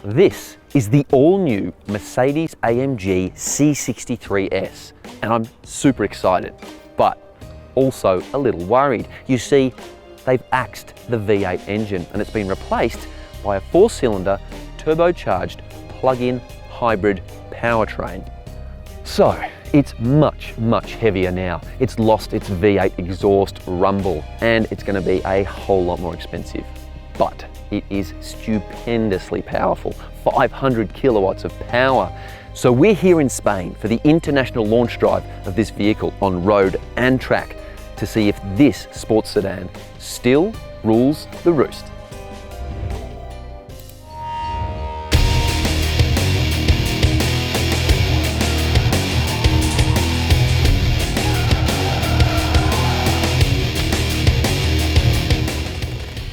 This is the all-new Mercedes-AMG C63 and I'm super excited, but also a little worried. You see, they've axed the V8 engine and it's been replaced by a 4-cylinder turbocharged plug-in hybrid powertrain. So it's much, much heavier now. It's lost its V8 exhaust rumble and it's going to be a whole lot more expensive. But it is stupendously powerful, 500 kilowatts of power. So we're here in Spain for the international launch drive of this vehicle on road and track to see if this sports sedan still rules the roost.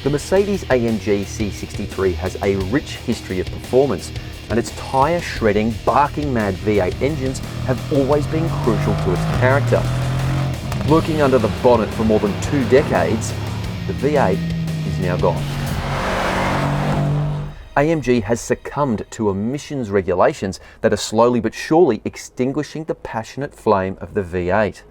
The Mercedes-AMG C63 has a rich history of performance, and its tyre shredding, barking mad V8 engines have always been crucial to its character. Working under the bonnet for more than 2 decades, the V8 is now gone. AMG has succumbed to emissions regulations that are slowly but surely extinguishing the passionate flame of the V8.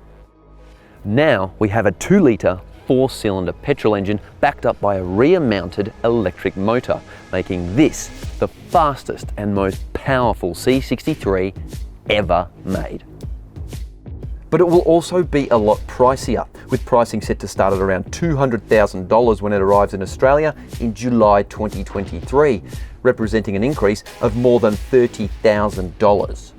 Now we have a 2-litre 4-cylinder petrol engine backed up by a rear-mounted electric motor, making this the fastest and most powerful C63 ever made. But it will also be a lot pricier, with pricing set to start at around $200,000 when it arrives in Australia in July 2023, representing an increase of more than $30,000.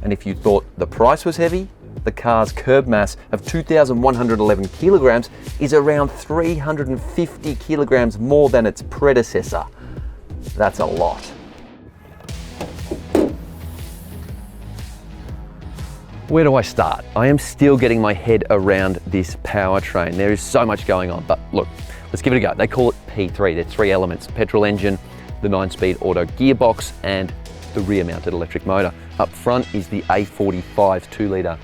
And if you thought the price was heavy, the car's curb mass of 2,111 kilograms is around 350 kilograms more than its predecessor. That's a lot. Where do I start? I am still getting my head around this powertrain. There is so much going on, but look, let's give it a go. They call it P3. There's 3 elements: petrol engine, the 9-speed auto gearbox, and the rear-mounted electric motor. Up front is the A45 2-litre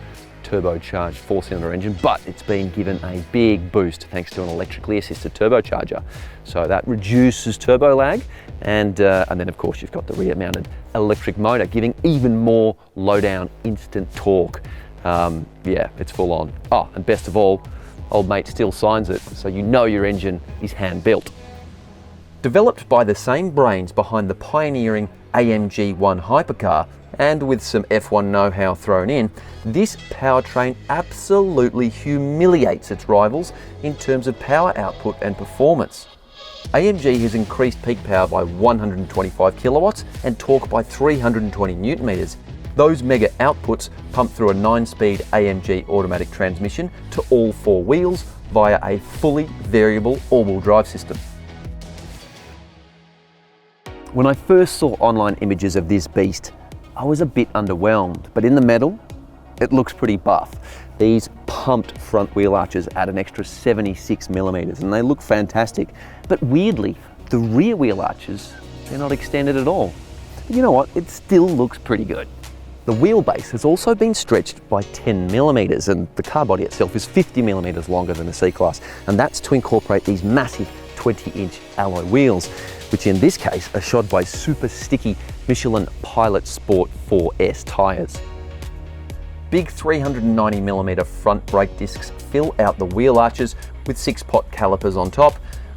turbocharged 4-cylinder engine, but it's been given a big boost thanks to an electrically assisted turbocharger. So that reduces turbo lag, and then of course you've got the rear-mounted electric motor giving even more low-down instant torque. Yeah, it's full on. Oh, and best of all, old mate still signs it, so you know your engine is hand-built. Developed by the same brains behind the pioneering AMG 1 hypercar, and with some F1 know-how thrown in, this powertrain absolutely humiliates its rivals in terms of power output and performance. AMG has increased peak power by 125 kilowatts and torque by 320 newton meters. Those mega outputs pump through a 9-speed AMG automatic transmission to all 4 wheels via a fully variable all-wheel drive system. When I first saw online images of this beast, I was a bit underwhelmed, but in the metal, it looks pretty buff. These pumped front wheel arches add an extra 76 millimeters and they look fantastic. But weirdly, the rear wheel arches, they're not extended at all. But you know what? It still looks pretty good. The wheelbase has also been stretched by 10 millimeters and the car body itself is 50 millimeters longer than the C-Class. And that's to incorporate these massive 20-inch alloy wheels, which in this case are shod by super sticky Michelin Pilot Sport 4S tyres. Big 390mm front brake discs fill out the wheel arches with 6-pot calipers on top,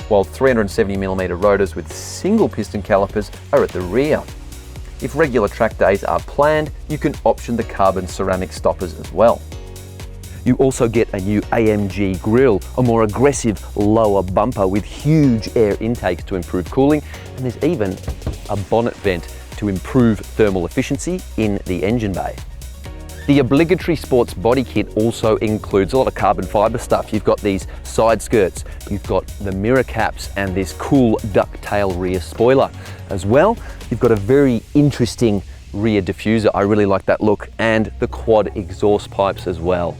while 370mm rotors with single piston calipers are at the rear. If regular track days are planned, you can option the carbon ceramic stoppers as well. You also get a new AMG grille, a more aggressive lower bumper with huge air intakes to improve cooling, and there's even a bonnet vent to improve thermal efficiency in the engine bay. The obligatory sports body kit also includes a lot of carbon fibre stuff. You've got these side skirts, you've got the mirror caps and this cool ducktail rear spoiler. As well, you've got a very interesting rear diffuser. I really like that look, and the quad exhaust pipes as well.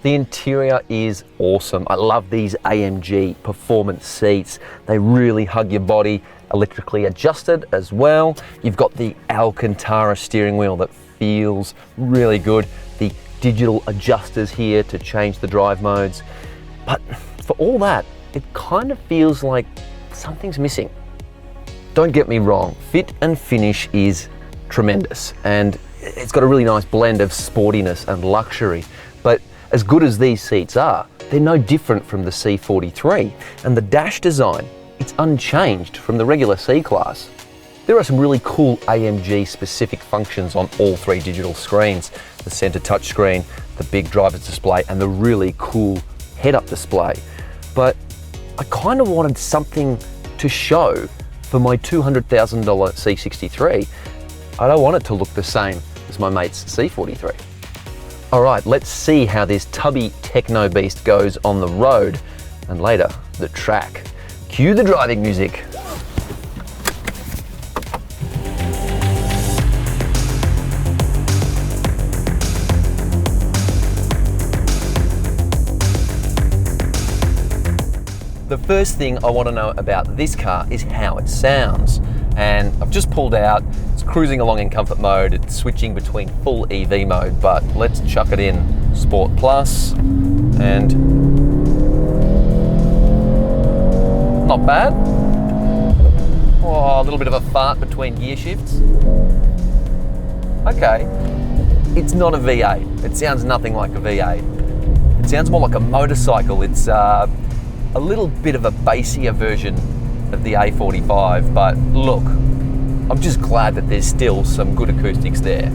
The interior is awesome. I love these AMG performance seats. They really hug your body, electrically adjusted as well. You've got the Alcantara steering wheel that feels really good. The digital adjusters here to change the drive modes. But for all that, it kind of feels like something's missing. don't get me wrong, fit and finish is tremendous, and it's got a really nice blend of sportiness and luxury. But as good as these seats are, they're no different from the C43, and the dash design, it's unchanged from the regular C-Class. There are some really cool AMG specific functions on all three digital screens: the center touchscreen, the big driver's display, and the really cool head-up display. But I kind of wanted something to show for my $200,000 C63. I don't want it to look the same as my mate's C43. All right, let's see how this tubby techno beast goes on the road and later the track. Cue the driving music. The first thing I want to know about this car is how it sounds. And I've just pulled out, it's cruising along in comfort mode, it's switching between full EV mode, but let's chuck it in Sport Plus, and not bad. Oh, a little bit of a fart between gear shifts. Okay, it's not a V8, it sounds nothing like a V8. It sounds more like a motorcycle. It's a little bit of a bassier version of the A45, but look, I'm just glad that there's still some good acoustics there.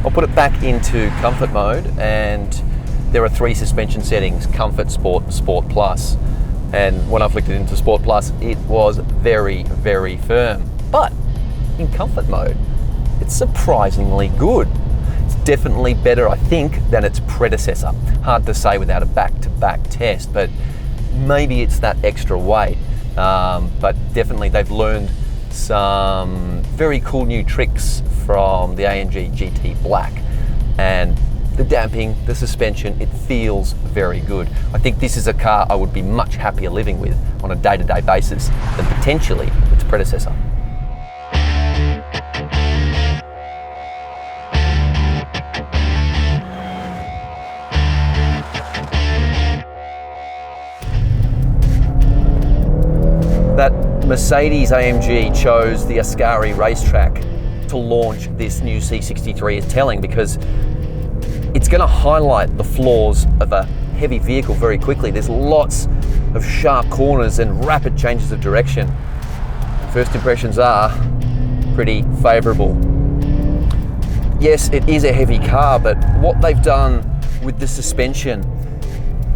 I'll put it back into comfort mode, and there are three suspension settings: Comfort, Sport, and Sport Plus. And when I flicked it into Sport Plus, it was very, very firm. But in comfort mode, it's surprisingly good. It's definitely better, I think, than its predecessor. Hard to say without a back-to-back test, but maybe it's that extra weight. But definitely they've learned some very cool new tricks from the AMG GT Black, and the damping, the suspension, it feels very good. I think this is a car I would be much happier living with on a day-to-day basis than potentially its predecessor. That Mercedes-AMG chose the Ascari racetrack to launch this new C63 is telling, because it's going to highlight the flaws of a heavy vehicle very quickly. There's lots of sharp corners and rapid changes of direction. First impressions are pretty favourable. Yes, it is a heavy car, but what they've done with the suspension,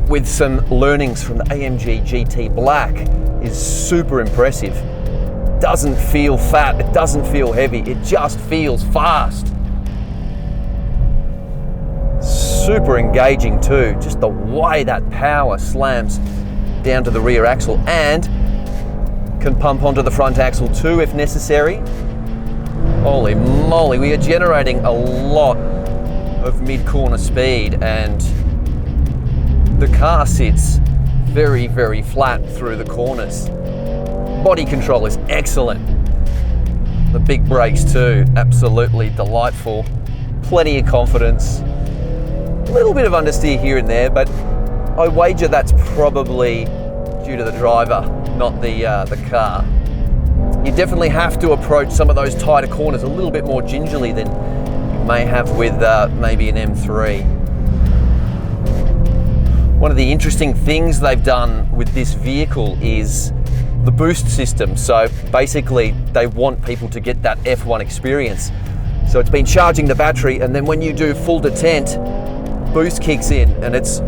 with some learnings from the AMG GT Black, is super impressive. Doesn't feel fat, it doesn't feel heavy, it just feels fast. Super engaging too, just the way that power slams down to the rear axle, and can pump onto the front axle too if necessary. Holy moly, we are generating a lot of mid-corner speed, and the car sits very, very flat through the corners. Body control is excellent. The big brakes too, absolutely delightful. Plenty of confidence. A little bit of understeer here and there, but I wager that's probably due to the driver, not the car. You definitely have to approach some of those tighter corners a little bit more gingerly than you may have with maybe an M3. One of the interesting things they've done with this vehicle is the boost system. So basically they want people to get that F1 experience. So it's been charging the battery, and then when you do full detent, boost kicks in, and it's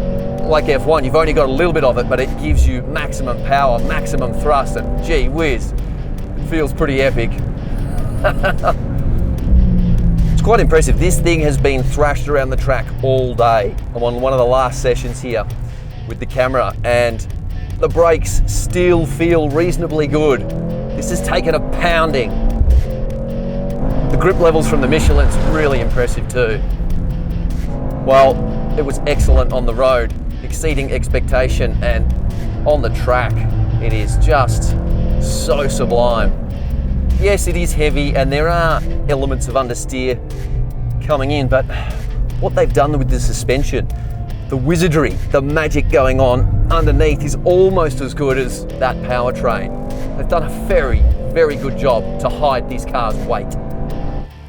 like F1. You've only got a little bit of it, but it gives you maximum power, maximum thrust, and gee whiz, it feels pretty epic. It's quite impressive. This thing has been thrashed around the track all day. I'm on one of the last sessions here with the camera, and the brakes still feel reasonably good. This has taken a pounding. The grip levels from the Michelin's really impressive too. Well, it was excellent on the road, exceeding expectation, and on the track, it is just so sublime. Yes, it is heavy, and there are elements of understeer coming in, but what they've done with the suspension, the wizardry, the magic going on underneath is almost as good as that powertrain. They've done a very, very good job to hide this car's weight.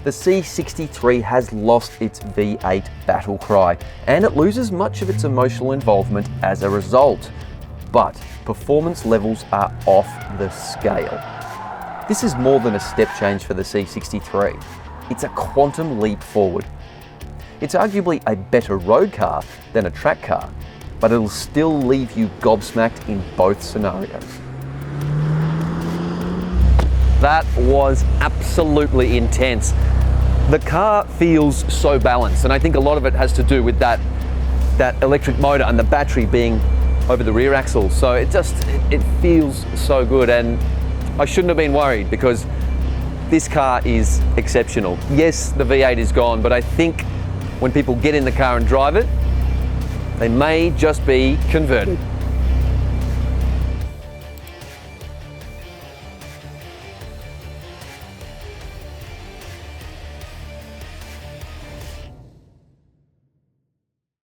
The C63 has lost its V8 battle cry, and it loses much of its emotional involvement as a result. But performance levels are off the scale. This is more than a step change for the C63. It's a quantum leap forward. It's arguably a better road car than a track car, but it'll still leave you gobsmacked in both scenarios. That was absolutely intense. The car feels so balanced, and I think a lot of it has to do with that electric motor and the battery being over the rear axle. So it feels so good, and I shouldn't have been worried because this car is exceptional. Yes, the V8 is gone, but I think when people get in the car and drive it, they may just be converted.